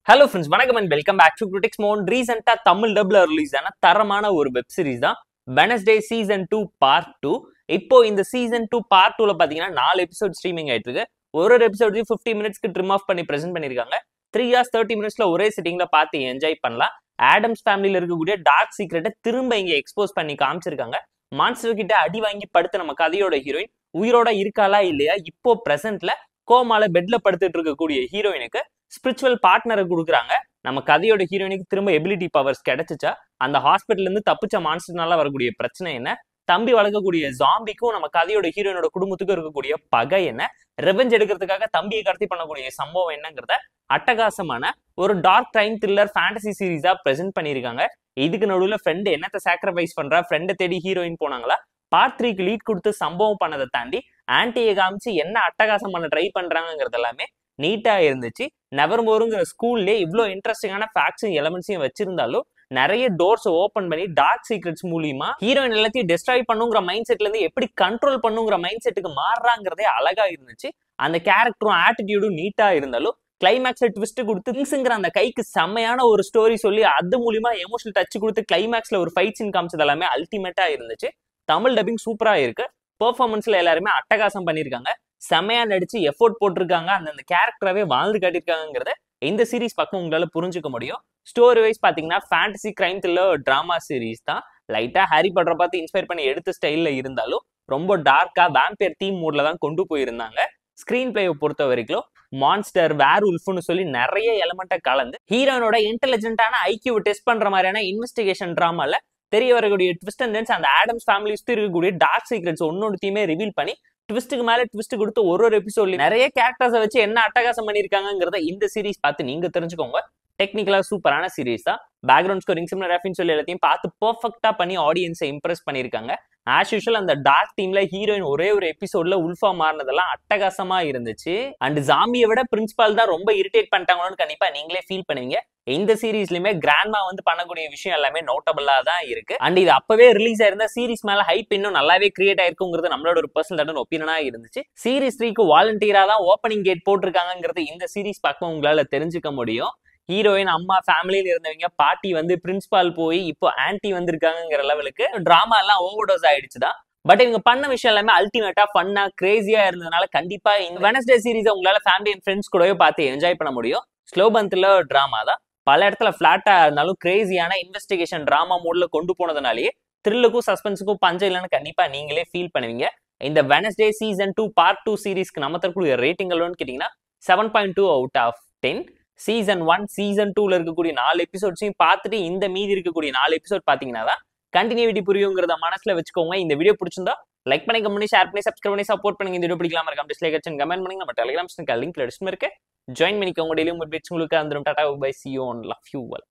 Hello friends, வணக்கம் and welcome back to Critics Mode. Recently Tamil டப்ல release ஆன தரமான ஒரு வெப் சீரிஸ் தான் Wednesday சீசன் 2 பார்ட் 2. இப்போ இந்த சீசன் 2 பார்ட் 2ல பாத்தீங்கன்னா 4 எபிசோட் ஸ்ட்ரீமிங் ஆயிட்டு இருக்கு. ஒரு எபிசோட் 50 மினிட்ஸ்க்கு ட்ரிம் ஆஃப் பண்ணி பிரசன்ட் பண்ணிருக்காங்க. 3 hours 30 மினிட்ஸ்ல ஒரே சிட்டிங்ல பார்த்து என்ஜாய் பண்ணலாம். ஆடம்ஸ் ஃபேமிலில இருக்கக்கூடிய டார்க் சீக்ரெட்டை திரும்ப இங்க எக்ஸ்போஸ் பண்ணி காமிச்சிருக்காங்க. மான்ஸ்டர் கிட்ட அடி வாங்கி படுத்த நம்ம கதையோட ஹீரோயின் உயிரோட இருக்காளா இல்லையா, இப்போ பிரசன்ட்ல கோமால பெட்ல படுத்துட்டு இருக்கக்கூடிய ஹீரோயினுக்கு ஸ்பிரிச்சுவல் பார்ட்னரை கொடுக்குறாங்க. நம்ம கதையோட ஹீரோயினுக்கு திரும்ப எபிலிட்டி பவர்ஸ் கிடைச்சிச்சா, அந்த ஹாஸ்பிட்டல்ல இருந்து தப்பிச்ச மான்ஸ்டர்னால வரக்கூடிய பிரச்சனை என்ன, தம்பி வளர்க்கக்கூடிய ஜாம்பிக்கும் நம்ம கதையோட ஹீரோயினோட குடும்பத்துக்கும் இருக்கக்கூடிய பகை என்ன, ரெவெஞ்ச் எடுக்கிறதுக்காக தம்பியை கடத்தி பண்ணக்கூடிய சம்பவம் என்னங்கிறத அட்டகாசமான ஒரு டார்க் டைம் த்ரில்லர் ஃபேண்டசி சீரீஸா பிரசென்ட் பண்ணியிருக்காங்க. இதுக்கு நடுவில் ஃப்ரெண்டு என்னத்தை சாக்ரிஃபைஸ் பண்றா, ஃப்ரெண்டை தேடி ஹீரோயின் போனாங்களா, பார்ட் 3க்கு லீட் கொடுத்து சம்பவம் பண்ணதை தாண்டி ஆன்டியை காமிச்சு என்ன அட்டகாசம் பண்ண ட்ரை பண்றாங்கிறது எல்லாமே நீட்டா இருந்துச்சு. நெவர்மோருங்கிற ஸ்கூல்லே இவ்வளோ இன்ட்ரெஸ்டிங்கான ஃபேக்ட்ஸும் எலமெண்ட்ஸையும் வச்சிருந்தாலும் நிறைய டோர்ஸ் ஓப்பன் பண்ணி டார்க் சீக்ரெட்ஸ் மூலியமா ஹீரோயின் எல்லாத்தையும் டெஸ்ட்ராய் பண்ணுங்கிற மைண்ட் செட்ல இருந்து எப்படி கண்ட்ரோல் பண்ணுங்கிற மைண்ட் செட்டுக்கு மாறுறாங்கிறதே அழகா இருந்துச்சு. அந்த கேரக்டரும் ஆட்டிடியூடும் நீட்டா இருந்தாலும் கிளைமேக்ஸ்ல ட்விஸ்ட் கொடுத்து திங்ஸ்ங்கிற அந்த கைக்கு செம்மையான ஒரு ஸ்டோரி சொல்லி அது மூலியமா எமோஷனல் டச் கொடுத்து கிளைமேக்ஸ்ல ஒரு ஃபைட் சீன் காமிச்சது எல்லாமே அல்டிமேட்டா இருந்துச்சு. தமிழ் டப்பிங் சூப்பரா இருக்கு. பெர்ஃபார்மன்ஸ்ல எல்லாருமே அட்டகாசம் பண்ணிருக்காங்க. செமையா நடிச்சு எஃபோர்ட் போட்டிருக்காங்க. அந்த கேரக்டராகவே வாழ்ந்து காட்டியிருக்காங்கிறத இந்த சீரீஸ் பக்கம் உங்களால புரிஞ்சுக்க முடியும். ஸ்டோரி வைஸ் பாத்தீங்கன்னா fantasy crime thriller drama series தான். லைட்டா ஹாரி பாட்டரை பார்த்து இன்ஸ்பயர் பண்ணி எடுத்த ஸ்டைல்ல இருந்தாலும் ரொம்ப டார்க்கா வேம்பயர் தீம் மூட்ல தான் கொண்டு போயிருந்தாங்க. ஸ்கிரீன் பிளேயை பொறுத்த வரைக்கும் மான்ஸ்டர் வேர் உல்ஃப்னு சொல்லி நிறைய எலமெண்ட்டை கலந்து ஹீரோனோட இன்டெலிஜென்ட்டான ஐக்கியூ டெஸ்ட் பண்ற மாதிரியான இன்வெஸ்டிகேஷன் டிராமால தெரிய வரக்கூடிய ட்விஸ்ட் அண்ட் டென்ஸ், அந்த ஆடம்ஸ் ஃபேமிலி சுத்தி இருக்கக்கூடிய டார்க் சீக்ரெட்ஸ் ஒன்னொன்னுத்தையுமே ரிவீல் பண்ணி ட்விஸ்ட்டுக்கு மேல ட்விஸ்ட் கொடுத்து ஒரு எபிசோட்ல நிறைய கேரக்டர்ஸை வச்சு என்ன அட்டகாசம் பண்ணிருக்காங்கிறத இந்த சீரீஸ் பார்த்து நீங்க தெரிஞ்சுக்கோங்க. டெக்னிக்கலா சூப்பரான சீரீஸ் தான். பேக்ரவுண்ட் ஸ்கோரிங் சிம்லர் சொல்லி எல்லாத்தையும் பார்த்து பெர்ஃபெக்ட்டா பண்ணி ஆடியன்ஸை இம்ப்ரெஸ் பண்ணிருக்காங்க. ஆஸ் யூஷுவல் அந்த டார்க் டீம்ல ஹீரோயின் ஒரே ஒரு எபிசோட்ல உல்ஃபா மாறினதெல்லாம் அட்டகாசமா இருந்துச்சு. அண்ட் ஜாம்பியை விட பிரின்சிபால் தான் ரொம்ப இரிட்டேட் பண்ணிட்டாங்களோன்னு கண்டிப்பா நீங்களே ஃபீல் பண்ணுவீங்க. இந்த சீரீஸ்லயுமே கிராண்ட்மா வந்து பண்ணக்கூடிய விஷயம் எல்லாமே நோட்டபிளா தான் இருக்கு. அண்ட் இது அப்பவே ரிலீஸ் ஆயிருந்தா சீரீஸ் மேல ஹைப் இன்னும் நல்லாவே கிரியேட் ஆயிருக்குங்கிறது நம்மளோட ஒரு பர்சனல் ஒப்பீனியனா இருந்துச்சு. சீரீஸ் 3க்கு வாலண்டியரா தான் ஓப்பனிங் கேட் போட்டிருக்காங்கிறது இந்த சீரீஸ் பக்கம் உங்களால தெரிஞ்சுக்க முடியும். ஹீரோயின் அம்மா ஃபேமிலியில இருந்தவங்க பாட்டி வந்து பிரின்சிபால் போய் இப்போ ஆன்டி வந்திருக்காங்கிற லெவலுக்கு டிராமா எல்லாம் ஓவர்டோஸ் ஆயிடுச்சுதான். பட் இவங்க பண்ண விஷயம் எல்லாமே அல்டிமேட்டா ஃபன்னா கிரேசியா இருந்ததுனால கண்டிப்பா இந்த வெனஸ்டே சீரீஸை உங்களால ஃபேமிலி அண்ட் ஃப்ரெண்ட்ஸ் கூடவே பார்த்து என்ஜாய் பண்ண முடியும். ஸ்லோ பந்த்ல டிராமா தான் பல இடத்துல பிளாட்டா இருந்தாலும் கிரேசியான இன்வெஸ்டிகேஷன் டிராமா மோட்ல கொண்டு போனதுனாலேயே த்ரில்லுக்கும் சஸ்பென்ஸுக்கும் பஞ்சம் இல்லைன்னு கண்டிப்பா நீங்களே ஃபீல் பண்ணுவீங்க. இந்த வெனஸ்டே சீசன் 2 பார்ட் 2 சீரீஸ்க்கு நம்ம தரக்கூடிய ரேட்டிங் எவ்வளோன்னு கேட்டீங்கன்னா 7.2 out of 10. சீசன் 1 சீசன் 2ல இருக்கக்கூடிய 4 எபிசோட்ஸையும் பார்த்துட்டு இந்த மீதி இருக்கக்கூடிய 4 எபிசோட் பாத்தீங்கன்னா தான் கண்டினியூட்டி புரியுங்கிறத மனசுல வச்சுக்கோங்க. இந்த வீடியோ பிடிச்சிருந்தா லைக் பண்ணி, கமெண்ட் பண்ணி, ஷேர் பண்ணி, சப்ஸ்கிரைப் பண்ணி சப்போர்ட் பண்ணுங்க. இந்த வீடியோ பிடிக்காம இருக்காம டிஸ்லைக் அடிச்சு கமெண்ட் பண்ணுங்க. நம்ம டெலிகிராம் லிங்க் டிஸ்கிரிப்ஷன்ல இருக்கு. ஜாயின் பண்ணிக்கோங்க. டெய்லியும் உங்களுக்கு வந்துடும். Tata bye, see you on, love you all.